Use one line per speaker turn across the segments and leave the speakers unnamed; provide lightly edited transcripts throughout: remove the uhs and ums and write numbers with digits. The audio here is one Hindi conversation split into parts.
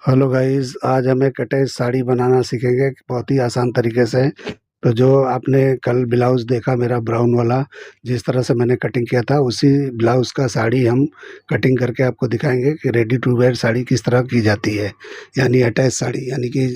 हेलो गाइस, आज हम एक अटैच साड़ी बनाना सीखेंगे बहुत ही आसान तरीके से। तो जो आपने कल ब्लाउज देखा मेरा ब्राउन वाला, जिस तरह से मैंने कटिंग किया था उसी ब्लाउज का साड़ी हम कटिंग करके आपको दिखाएंगे कि रेडी टू वेयर साड़ी किस तरह की जाती है। यानी अटैच साड़ी, यानी कि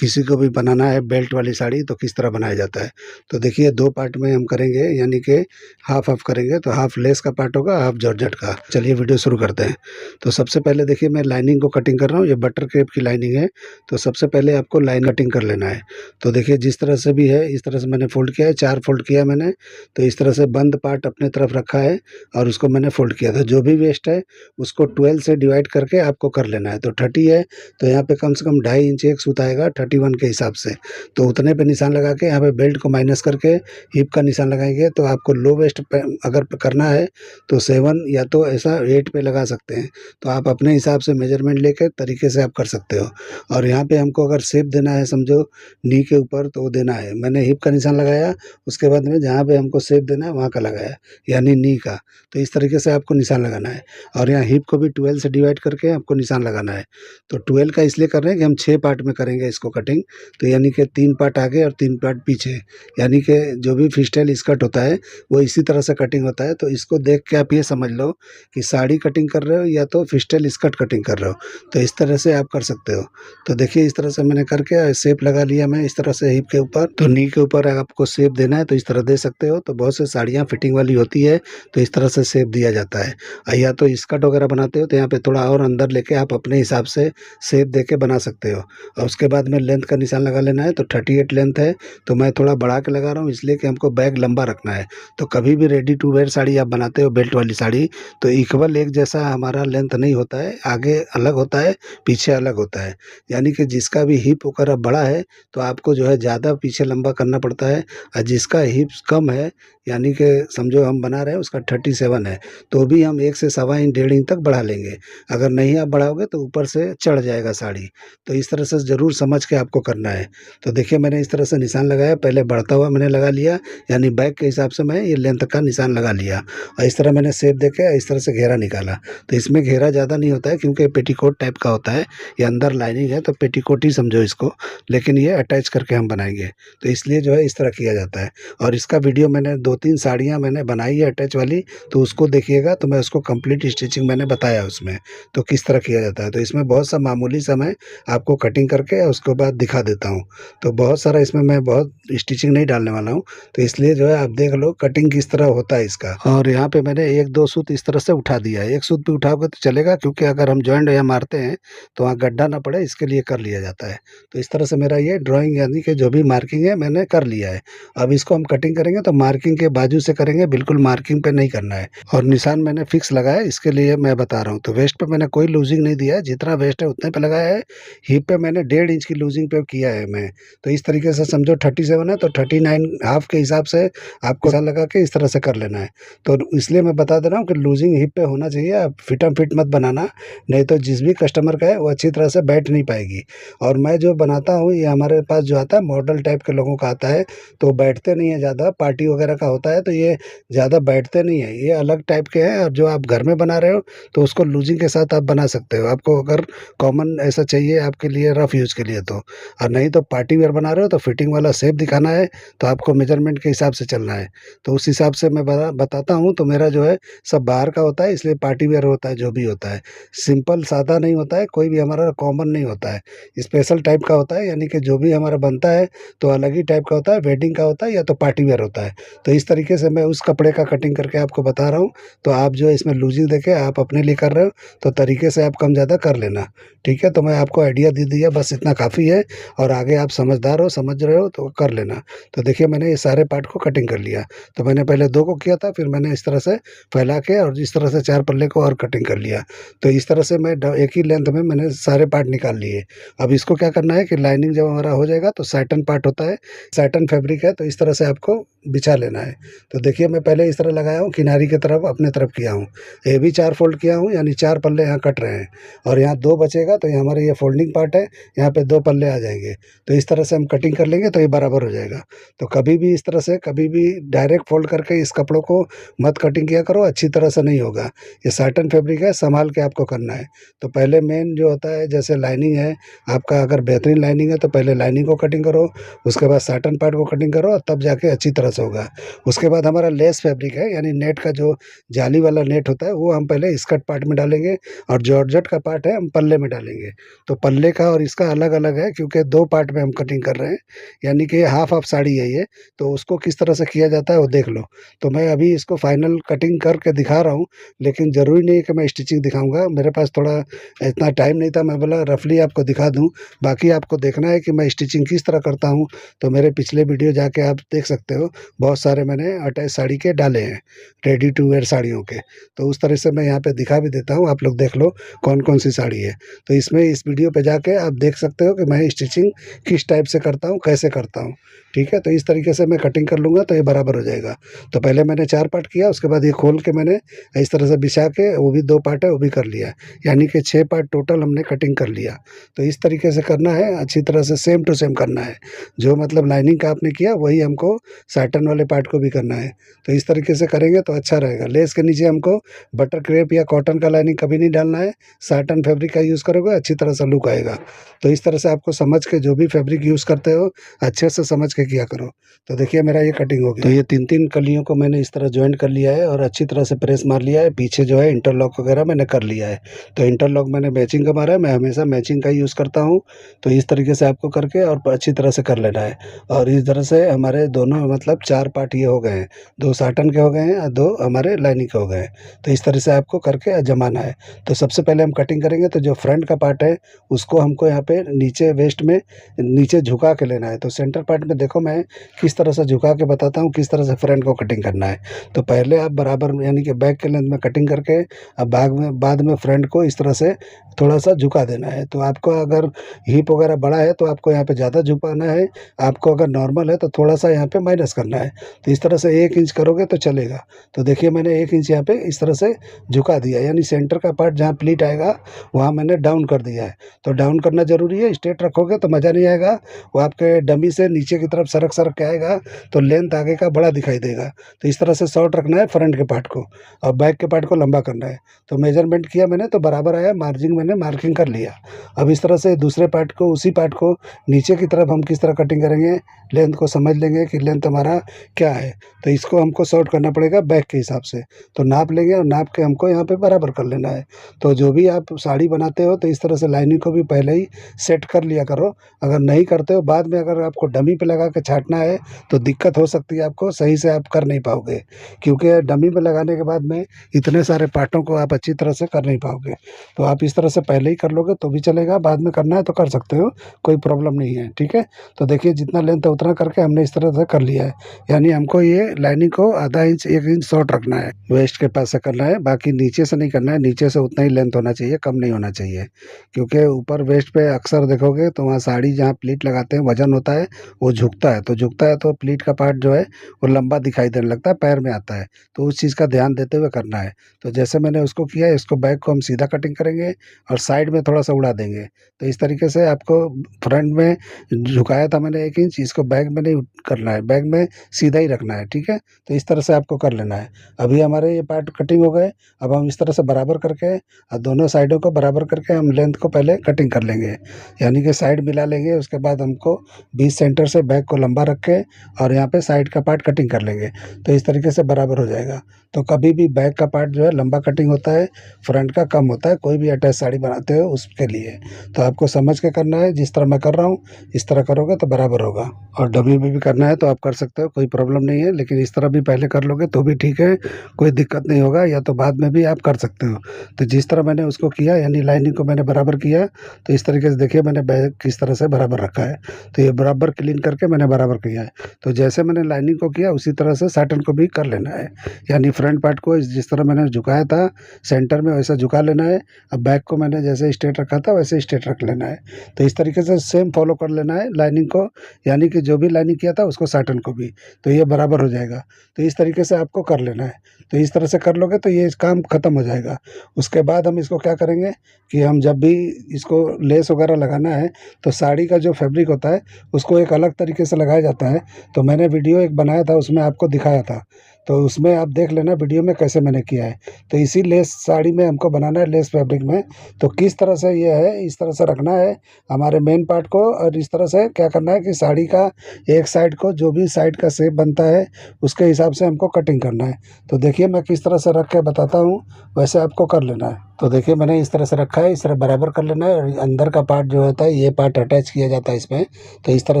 किसी को भी बनाना है बेल्ट वाली साड़ी तो किस तरह बनाया जाता है। तो देखिए, दो पार्ट में हम करेंगे, यानी कि हाफ हाफ करेंगे। तो हाफ लेस का पार्ट होगा, हाफ जॉर्जेट का। चलिए वीडियो शुरू करते हैं। तो सबसे पहले देखिए, मैं लाइनिंग को कटिंग कर रहा हूँ। ये बटर क्रेप की लाइनिंग है। तो सबसे पहले आपको लाइन कटिंग कर लेना है। तो देखिए, जिस तरह से भी है इस तरह से मैंने फोल्ड किया है, 4 फोल्ड किया है मैंने। तो इस तरह से बंद पार्ट अपने तरफ रखा है और उसको मैंने फोल्ड किया था। जो भी वेस्ट है उसको 12 से डिवाइड करके आपको कर लेना है। तो 30 है तो यहाँ पे कम से कम 2.5 इंच एक सूत आएगा 31 के हिसाब से। तो उतने पे निशान लगा के यहाँ पे बेल्ट को माइनस करके हिप का निशान लगाएंगे। तो आपको लो वेस्ट अगर करना है तो 7 या तो ऐसा 8 पे लगा सकते हैं। तो आप अपने हिसाब से मेजरमेंट लेके तरीके से आप कर सकते हो। और यहाँ पे हमको अगर शेप देना है, समझो नी के ऊपर, तो वो देना है। मैंने हिप का निशान लगाया, उसके बाद में जहाँ पे हमको शेप देना है वहाँ का लगाया, यानी नी का। तो इस तरीके से आपको निशान लगाना है। और यहाँ हिप को भी 12 से डिवाइड करके आपको निशान लगाना है। तो 12 का इसलिए कर रहे हैं कि हम 6 पार्ट में करेंगे इसको कटिंग। तो यानी कि 3 पार्ट आगे और 3 पार्ट पीछे। यानी कि जो भी फिस्टल स्कर्ट होता है वो इसी तरह से कटिंग होता है। तो इसको देख के आप ये समझ लो कि साड़ी कटिंग कर रहे हो या तो फिस्टल स्कर्ट कटिंग कर रहे हो। तो इस तरह से आप कर सकते हो। तो देखिए, इस तरह से मैंने करके शेप लगा लिया मैं इस तरह से हिप के ऊपर। तो नी के ऊपर आपको शेप देना है तो इस तरह दे सकते हो। तो बहुत से साड़ियाँ फिटिंग वाली होती है तो इस तरह से शेप दिया जाता है। या तो स्कर्ट वगैरह बनाते हो तो यहाँ पे थोड़ा और अंदर लेके आप अपने हिसाब से शेप दे के बना सकते हो। और उसके बाद में लेंथ का निशान लगा लेना है। तो 38 लेंथ है। तो मैं थोड़ा बढ़ा के लगा रहा हूँ इसलिए कि हमको बैग लंबा रखना है। तो कभी भी रेडी टू वेयर साड़ी आप बनाते हो बेल्ट वाली साड़ी, तो इक्वल एक जैसा हमारा लेंथ नहीं होता है। आगे अलग होता है, पीछे अलग होता है। यानी कि जिसका भी हिप वगैरह बड़ा है तो आपको जो है ज़्यादा पीछे लंबा करना पड़ता है। और जिसका हिप्स कम है, यानी कि समझो हम बना रहे हैं उसका 37 है, तो भी हम 1 से सवा इंच 1.5 इंच तक बढ़ा लेंगे। अगर नहीं आप बढ़ाओगे तो ऊपर से चढ़ जाएगा साड़ी। तो इस तरह से ज़रूर समझ के आपको करना है। तो देखिए, मैंने इस तरह से निशान लगाया, पहले बढ़ता हुआ मैंने लगा लिया, यानी बैक के हिसाब से मैं ये लेंथ का निशान लगा लिया। और इस तरह मैंने शेप देके इस तरह से घेरा निकाला। तो इसमें घेरा ज़्यादा नहीं होता है क्योंकि पेटीकोट टाइप का होता है। ये अंदर लाइनिंग है तो पेटीकोट ही समझो इसको, लेकिन ये अटैच करके हम बनाएंगे। तो इसलिए जो है इस तरह किया जाता है। और इसका वीडियो मैंने 2-3 साड़ियाँ मैंने बनाई है अटैच वाली, तो उसको देखिएगा। तो मैं उसको कंप्लीट स्टिचिंग मैंने बताया उसमें, तो किस तरह किया जाता है। तो इसमें बहुत सा मामूली सा मैं आपको कटिंग करके उसके बाद दिखा देता हूँ। तो बहुत सारा इसमें मैं बहुत स्टिचिंग नहीं डालने वाला हूँ। तो इसलिए जो है आप देख लो कटिंग किस तरह होता है इसका। और यहाँ पे मैंने 1-2 सूत इस तरह से उठा दिया है। एक सूत भी उठाओगे तो चलेगा, क्योंकि अगर हम जॉइंट या मारते हैं तो वहाँ गड्ढा ना पड़े, इसके लिए कर लिया जाता है। तो इस तरह से मेरा ये ड्राइंग, यानी कि जो भी मार्किंग है मैंने कर लिया है। अब इसको हम कटिंग करेंगे तो मार्किंग के बाजू से करेंगे, बिल्कुल मार्किंग पे नहीं करना है। और निशान मैंने फिक्स लगाया है, इसके लिए मैं बता रहा हूँ। तो वेस्ट पे मैंने कोई लूजिंग नहीं दिया है, जितना वेस्ट है उतने पे लगाया है। हिप पे मैंने 1.5 इंच की लूजिंग पे किया है मैं। तो इस तरीके से समझो 37 है तो 39 हाफ के हिसाब से आपको निशान लगा के इस तरह से कर लेना है। तो इसलिए मैं बता दे रहा हूँ कि लूजिंग हिप पे होना चाहिए। आप फिटम फिट मत बनाना, नहीं तो जिस भी कस्टमर का है वो अच्छी तरह से बैठ नहीं पाएगी। और मैं जो बनाता हूँ ये हमारे पास जो आता है मॉडल टाइप के लोगों का आता है, तो बैठते नहीं है ज़्यादा। पार्टी वगैरह का होता है तो ये ज़्यादा बैठते नहीं है, ये अलग टाइप के हैं। और जो आप घर में बना रहे हो तो उसको लूजिंग के साथ आप बना सकते हो। आपको अगर कॉमन ऐसा चाहिए आपके लिए रफ यूज़ के लिए तो। और नहीं तो पार्टी वेयर बना रहे हो तो फिटिंग वाला शेप दिखाना है, तो आपको मेजरमेंट के हिसाब से चलना है। तो उस हिसाब से मैं बताता हूँ। तो मेरा जो है सब बाहर का होता है, इसलिए पार्टी वेयर होता है जो भी होता है। सिंपल सादा नहीं होता है, कोई भी हमारा कॉमन नहीं होता है, स्पेशल टाइप का होता है। यानी कि जो भी हमारा बनता है तो अलग ही टाइप का होता है, वेडिंग का होता है या तो पार्टी वेयर होता है। तो इस तरीके से मैं उस कपड़े का कटिंग करके आपको बता रहा हूँ। तो आप जो है इसमें लूजिंग देके आप अपने लिए कर रहे हो तो तरीके से आप कम ज़्यादा कर लेना। ठीक है, तो मैं आपको आइडिया दे दिया, बस इतना काफ़ी है। और आगे आप समझदार हो, समझ रहे हो तो कर लेना। तो देखिए, मैंने ये सारे पार्ट को कटिंग कर लिया। तो मैंने पहले 2 को किया था, फिर मैंने इस तरह से फैला के और इस तरह से 4 पल्ले को और कटिंग कर लिया। तो इस तरह से मैं एक ही लेंथ में मैंने सारे पार्ट निकाल लिए। अब इसको क्या करना है कि लाइनिंग जब हमारा हो जाएगा तो सैटन पार्ट होता है, सैटन फैब्रिक है, तो इस तरह से आपको बिछा लेना है। तो देखिए मैं पहले इस तरह लगाया हूँ, किनारी की तरफ अपने तरफ किया हूँ, ये भी 4 फ़ोल्ड किया हूँ, यानी 4 पल्ले यहाँ कट रहे हैं और यहाँ 2 बचेगा, तो ये हमारा ये फ़ोल्डिंग पार्ट है, यहाँ पे 2 पल्ले आ जाएँगे। तो इस तरह से हम कटिंग कर लेंगे तो ये बराबर हो जाएगा। तो कभी भी इस तरह से कभी भी डायरेक्ट फ़ोल्ड करके इस कपड़ों को मत कटिंग किया करो, अच्छी तरह से नहीं होगा। ये सैटिन फैब्रिक है, संभाल के आपको करना है। तो पहले मेन जो होता है, जैसे लाइनिंग है, आपका अगर बेहतरीन लाइनिंग है तो पहले लाइनिंग को कटिंग करो, उसके बाद सैटिन पार्ट को कटिंग करो, तब जाके अच्छी तरह से होगा। उसके बाद हमारा लेस फैब्रिक है, यानी नेट का जो जाली वाला नेट होता है, वो हम पहले स्कर्ट पार्ट में डालेंगे और जॉर्जेट का पार्ट है हम पल्ले में डालेंगे। तो पल्ले का और इसका अलग-अलग है, क्योंकि 2 पार्ट में हम कटिंग कर रहे हैं, यानी कि हाफ ऑफ साड़ी है ये, तो उसको किस तरह से किया जाता है वो देख लो। तो मैं अभी इसको फाइनल कटिंग करके दिखा रहा हूँ, लेकिन ज़रूरी नहीं है कि मैं स्टिचिंग दिखाऊँगा, मेरे पास थोड़ा इतना टाइम नहीं था, मैं बोला रफली आपको दिखा दूँ। बाकी आपको देखना है कि मैं स्टिचिंग किस तरह करता हूँ, तो मेरे पिछले वीडियो जाके आप देख सकते हो, बहुत सारे मैंने अटैच साड़ी के डाले हैं, रेडी टू वेयर साड़ियों के। तो उस तरह से मैं यहाँ पे दिखा भी देता हूँ, आप लोग देख लो कौन-कौन सी साड़ी है। तो इसमें इस वीडियो पे जाके आप देख सकते हो कि मैं स्टिचिंग किस टाइप से करता हूँ, कैसे करता हूँ, ठीक है? तो इस तरीके से मैं कटिंग कर लूँगा तो ये बराबर हो जाएगा। तो पहले मैंने 4 पार्ट किया, उसके बाद ये खोल के मैंने इस तरह से बिछा के, वो भी 2 पार्ट है वो भी कर लिया, यानी कि 6 पार्ट टोटल हमने कटिंग कर लिया। तो इस तरीके से करना है, अच्छी तरह से सेम टू सेम करना है। जो मतलब लाइनिंग का आपने किया वही हमको सैटिन वाले पार्ट को भी करना है। तो इस तरीके से करेंगे तो अच्छा रहेगा। लेस के नीचे हमको बटर क्रेप या कॉटन का लाइनिंग कभी नहीं डालना है, सैटिन फैब्रिक का यूज़ करोगे अच्छी तरह से लुक आएगा। तो इस तरह से आपको समझ के जो भी फैब्रिक यूज़ करते हो, अच्छे से समझ के किया करो। तो देखिए मेरा ये कटिंग हो गया। तो ये 3-3 कलियों को मैंने इस तरह जॉइंट कर लिया है और अच्छी तरह से प्रेस मार लिया है। पीछे जो है इंटरलॉक वगैरह मैंने कर लिया है। तो इंटरलॉक मैंने मैचिंग का मारा है, मैं हमेशा मैचिंग का यूज़ करता हूँ। तो इस तरीके से आपको करके और अच्छी तरह से कर लेना है। और इस तरह से हमारे दोनों मतलब 4 पार्ट ये हो गए हैं, 2 साटन के हो गए हैं और 2 हमारे लाइनिंग के हो गए हैं। तो इस तरह से आपको करके जमाना है। तो सबसे पहले हम कटिंग करेंगे, तो जो फ्रंट का पार्ट है उसको हमको यहाँ पे नीचे वेस्ट में नीचे झुका के लेना है। तो सेंटर पार्ट में देखो मैं किस तरह से झुका के बताता हूँ किस तरह से फ्रंट को कटिंग करना है। तो पहले आप बराबर यानी कि बैक के लेंथ में कटिंग करके अब बाद में फ्रंट को इस तरह से थोड़ा-सा झुका देना है। तो आपको अगर हिप वगैरह बड़ा है तो आपको यहाँ पे ज़्यादा झुकाना है, आपको अगर नॉर्मल है तो थोड़ा-सा यहाँ पे माइनस करना है। तो इस तरह से 1 इंच करोगे तो चलेगा। तो देखिए मैंने 1 इंच यहाँ पे इस तरह से झुका दिया, यानी सेंटर का पार्ट जहाँ प्लीट आएगा वहाँ मैंने डाउन कर दिया है। तो डाउन करना ज़रूरी है, स्ट्रेट रखोगे तो मज़ा नहीं आएगा, वो आपके डमी से नीचे की तरफ सरक-सरक के आएगा तो लेंथ आगे का बड़ा दिखाई देगा। तो इस तरह से शॉर्ट रखना है फ्रंट के पार्ट को और बैक के पार्ट को लंबा करना है। तो मेजरमेंट किया मैंने तो बराबर आया, मार्जिन मैंने मार्किंग कर लिया। अब इस तरह से दूसरे पार्ट को उसी पार्ट को नीचे की तरफ हम किस तरह कटिंग करेंगे, लेंथ को समझ लेंगे कि लेंथ हमारा क्या है। तो इसको हमको शॉर्ट करना पड़ेगा बैक के हिसाब से। तो नाप लेंगे और नाप के हमको यहाँ पे बराबर कर लेना है। तो जो भी आप साड़ी बनाते हो तो इस तरह से लाइनिंग को भी पहले ही सेट कर लिया करो। अगर नहीं करते हो, बाद में अगर आपको डमी पे लगा के छाँटना है तो दिक्कत हो सकती है, आपको सही से आप कर नहीं पाओगे, क्योंकि डमी पे लगाने के बाद में इतने सारे पार्टों को आप अच्छी तरह से कर नहीं पाओगे। तो आप इस तरह से पहले ही कर लोगे तो भी चलेगा, बाद में करना है तो कर सकते हो, कोई प्रॉब्लम नहीं है, ठीक है। तो देखिए जितना लेंथ है उतना करके हमने इस तरह से कर लिया है, यानी हमको ये लाइनिंग को आधा इंच 1 इंच शॉर्ट रखना है, वेस्ट के पास से करना है, बाकी नीचे से नहीं करना है। नीचे से उतना ही लेंथ होना चाहिए, कम नहीं होना चाहिए, क्योंकि ऊपर वेस्ट पे अक्सर देखोगे तो वहाँ साड़ी जहाँ प्लीट लगाते हैं वजन होता है, वो झुकता है, तो झुकता है तो प्लीट का पार्ट जो है वो लंबा दिखाई देने लगता है, पैर में आता है। तो उस चीज़ का ध्यान देते हुए करना है। तो जैसे मैंने उसको किया, इसको बैक को हम सीधा कटिंग करेंगे और साइड में थोड़ा-सा उड़ा देंगे। तो इस तरीके से आपको फ्रंट में झुकाया था मैंने 1 इंच, इसको बैक में नहीं करना है, बैक में सीधा ही रखना है, ठीक है? तो इस तरह से आपको कर लेना है। अभी हमारे ये पार्ट कटिंग हो गए, अब हम इस तरह से बराबर करके और दोनों साइडों को बराबर करके हम लेंथ को पहले कटिंग कर लेंगे, यानी कि साइड मिला लेंगे। उसके बाद हमको बीच सेंटर से बैक को लंबा रख के और यहाँ पे साइड का पार्ट कटिंग कर लेंगे। तो इस तरीके से बराबर हो जाएगा। तो कभी भी बैक का पार्ट जो है लंबा कटिंग होता है, फ्रंट का कम होता है, कोई भी अटैच साड़ी बनाते हो उसके लिए। तो आपको समझ के करना है, जिस तरह मैं कर रहा हूँ इस तरह करोगे तो बराबर होगा। और डमी में भी करना है तो आप कर सकते हो, कोई प्रॉब्लम नहीं है, लेकिन इस तरह भी पहले कर लोगे तो भी ठीक है, कोई दिक्कत नहीं होगा, या तो बाद में भी आप कर सकते हो। तो जिस तरह मैंने उसको किया, यानी लाइनिंग को मैंने बराबर किया, तो इस तरीके से देखिए मैंने बैक किस तरह से बराबर रखा है। तो ये बराबर क्लीन करके मैंने बराबर किया है। तो जैसे मैंने लाइनिंग को किया उसी तरह से साटन को भी कर लेना है, यानी फ्रंट पार्ट को जिस तरह मैंने झुकाया था सेंटर में वैसा झुका लेना है। अब बैक को मैंने जैसे स्ट्रेट रखा था वैसे स्ट्रेट रख लेना है। तो इस तरीके से सेम फॉलो कर लेना है लाइनिंग को, यानी कि जो भी लाइनिंग किया था उसको साटन को भी, तो ये बराबर हो जाएगा। तो इस तरीके से आपको कर लेना है। तो इस तरह से कर लोगे तो ये काम खत्म हो जाएगा। उसके बाद हम इसको क्या करेंगे कि हम जब भी इसको लेस वगैरह लगाना है तो साड़ी का जो फैब्रिक होता है उसको एक अलग तरीके से लगाया जाता है। तो मैंने वीडियो एक बनाया था, उसमें आपको दिखाया था, तो उसमें आप देख लेना वीडियो में कैसे मैंने किया है। तो इसी लेस साड़ी में हमको बनाना है, लेस फैब्रिक में। तो किस तरह से ये है, इस तरह से रखना है हमारे मेन पार्ट को, और इस तरह से क्या करना है कि साड़ी का एक साइड को, जो भी साइड का शेप बनता है उसके हिसाब से हमको कटिंग करना है। तो देखिए मैं किस तरह से रख के बताता हूँ, वैसे आपको कर लेना है। तो देखिए मैंने इस तरह से रखा है, इस तरह बराबर कर लेना है। और अंदर का पार्ट जो होता है ये पार्ट अटैच किया जाता है इसमें। तो इस तरह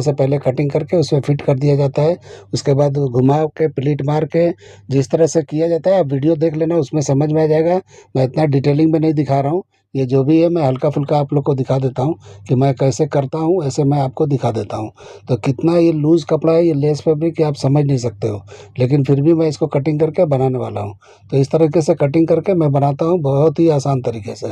से पहले कटिंग करके उसमें फिट कर दिया जाता है। उसके बाद घुमा के प्लीट मार के जिस तरह से किया जाता है, आप वीडियो देख लेना, उसमें समझ में आ जाएगा। मैं इतना डिटेलिंग में नहीं दिखा रहा हूँ, ये जो भी है मैं हल्का फुल्का आप लोग को दिखा देता हूँ कि मैं कैसे करता हूँ, ऐसे मैं आपको दिखा देता हूँ। तो कितना ये लूज़ कपड़ा है, ये लेस फैब्रिक, कि आप समझ नहीं सकते हो, लेकिन फिर भी मैं इसको कटिंग करके बनाने वाला हूँ। तो इस तरीके से कटिंग करके मैं बनाता हूँ बहुत ही आसान तरीके से।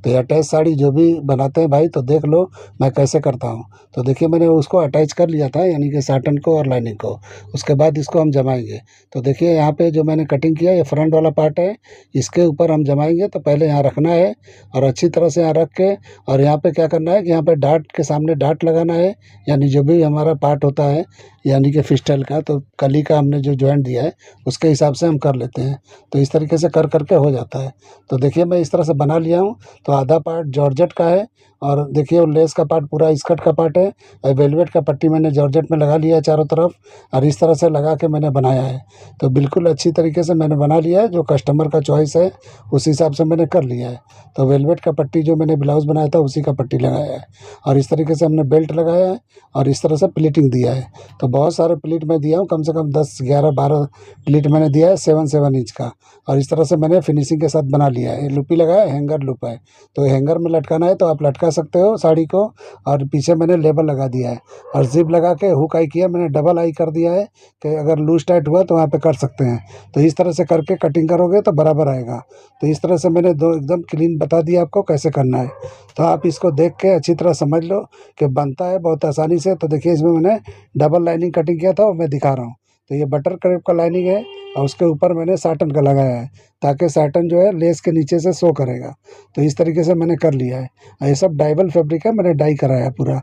तो ये अटैच साड़ी जो भी बनाते हैं भाई, तो देख लो मैं कैसे करता हूँ। तो देखिए मैंने उसको अटैच कर लिया था, यानी कि साटन को और लाइनिंग को। उसके बाद इसको हम जमाएंगे। तो देखिए यहाँ पे जो मैंने कटिंग किया, ये फ्रंट वाला पार्ट है, इसके ऊपर हम जमाएंगे। तो पहले यहाँ रखना है और अच्छी तरह से यहाँ रख के, और यहाँ पे क्या करना है कि यहाँ पे डाट के सामने डाट लगाना है, यानी जो भी हमारा पार्ट होता है, यानी कि फिस्टल का, तो कली का हमने जो जॉइंट दिया है उसके हिसाब से हम कर लेते हैं। तो इस तरीके से कर करके हो जाता है। तो देखिए मैं इस तरह से बना लिया हूँ। तो आधा पार्ट जॉर्जेट का है, और देखिए वो लेस का पार्ट पूरा स्कर्ट का पार्ट है, और वेलवेट का पट्टी मैंने जॉर्जेट में लगा लिया है चारों तरफ, और इस तरह से लगा के मैंने बनाया है। तो बिल्कुल अच्छी तरीके से मैंने बना लिया है, जो कस्टमर का चॉइस है उस हिसाब से मैंने कर लिया है। तो वेलवेट का पट्टी जो मैंने ब्लाउज़ बनाया था उसी का पट्टी लगाया है, और इस तरीके से हमने बेल्ट लगाया है, और इस तरह से प्लीटिंग दिया है। तो बहुत सारे प्लीट मैं दिया हूँ, कम से कम 10 11 12 प्लीट मैंने दिया है 7 इंच का। और इस तरह से मैंने फिनिशिंग के साथ बना लिया है। लुपी लगाया, हैंगर लूप है, तो हैंगर में लटकाना है तो आप लटका सकते हो साड़ी को। और पीछे मैंने लेबल लगा दिया है, और जिप लगा के हुक आई किया मैंने, डबल आई कर दिया है कि अगर लूज टाइट हुआ तो वहाँ पे कर सकते हैं। तो इस तरह से करके कटिंग करोगे तो बराबर आएगा। तो इस तरह से मैंने दो एकदम क्लीन बता दिया आपको कैसे करना है। तो आप इसको देख के अच्छी तरह समझ लो कि बनता है बहुत आसानी से। तो देखिए इसमें मैंने डबल लाइनिंग कटिंग किया था, और मैं दिखा रहा हूँ। तो ये बटर क्रेप का लाइनिंग है, और उसके ऊपर मैंने साटन का लगाया है, ताकि साटन जो है लेस के नीचे से शो करेगा। तो इस तरीके से मैंने कर लिया है। और ये सब डाइवल फैब्रिक है, मैंने डाई कराया है पूरा।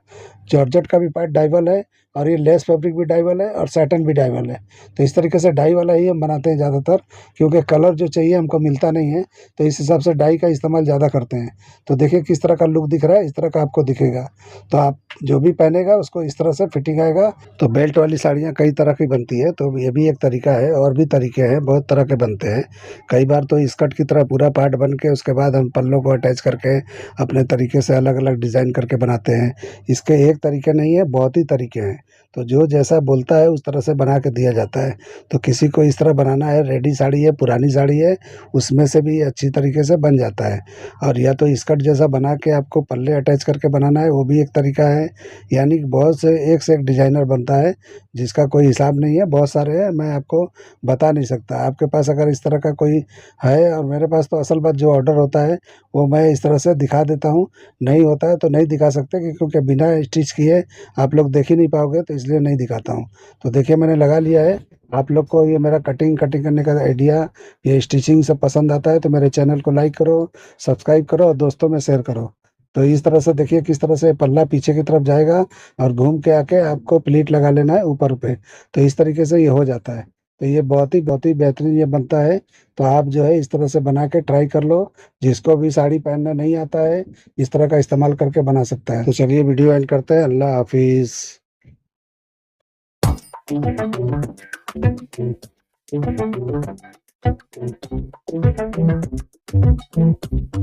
जॉर्जेट का भी पार्ट डाइवल है, और ये लेस फैब्रिक भी डाइवल है, और साटन भी डाइवल है। तो इस तरीके से डाई वाला ही हम बनाते हैं ज़्यादातर, क्योंकि कलर जो चाहिए हमको मिलता नहीं है, तो इस हिसाब से डाई का इस्तेमाल ज़्यादा करते हैं। तो देखिए किस तरह का लुक दिख रहा है, इस तरह का आपको दिखेगा। तो आप जो भी पहनेगा उसको इस तरह से फिटिंग आएगा। तो बेल्ट वाली साड़ियाँ कई तरह की बनती है, तो ये भी एक तरीका है, और भी तरीके हैं, बहुत तरह के बनते हैं। कई बार तो स्कर्ट की तरह पूरा पार्ट बन के उसके बाद हम पल्लों को अटैच करके अपने तरीके से अलग अलग डिज़ाइन करके बनाते हैं। इसके एक तरीके नहीं है, बहुत ही तरीके हैं। तो जो जैसा बोलता है उस तरह से बना के दिया जाता है। तो किसी को इस तरह बनाना है, रेडी साड़ी है, पुरानी साड़ी है, उसमें से भी अच्छी तरीके से बन जाता है। और या तो स्कर्ट जैसा बना के आपको पल्ले अटैच करके बनाना है, वो भी एक तरीका है। यानी कि बहुत से एक डिज़ाइनर बनता है, जिसका कोई हिसाब नहीं है, बहुत सारे हैं, मैं आपको बता नहीं सकता। आपके पास अगर इस तरह का कोई है, और मेरे पास तो असल बात जो ऑर्डर होता है वो मैं इस तरह से दिखा देता हूँ। नहीं होता है तो नहीं दिखा सकते, क्योंकि बिना स्टिच किए आप लोग देख ही नहीं पाओगे, तो इसलिए नहीं दिखाता हूँ। तो देखिए मैंने लगा लिया है। आप लोग को ये मेरा कटिंग कटिंग करने का आइडिया, ये स्टिचिंग सब पसंद आता है तो मेरे चैनल को लाइक करो, सब्सक्राइब करो, और दोस्तों में शेयर करो। तो इस तरह से देखिए किस तरह से पल्ला पीछे की तरफ जाएगा, और घूम के आके आपको प्लीट लगा लेना है ऊपर पे। तो इस तरीके से ये हो जाता है। तो ये बहुत ही बेहतरीन ये बनता है। तो आप जो है इस तरह से बना के ट्राई कर लो। जिसको भी साड़ी पहनना नहीं आता है, इस तरह का इस्तेमाल करके बना सकता है। तो चलिए वीडियो एंड करते हैं। अल्लाह हाफिज़।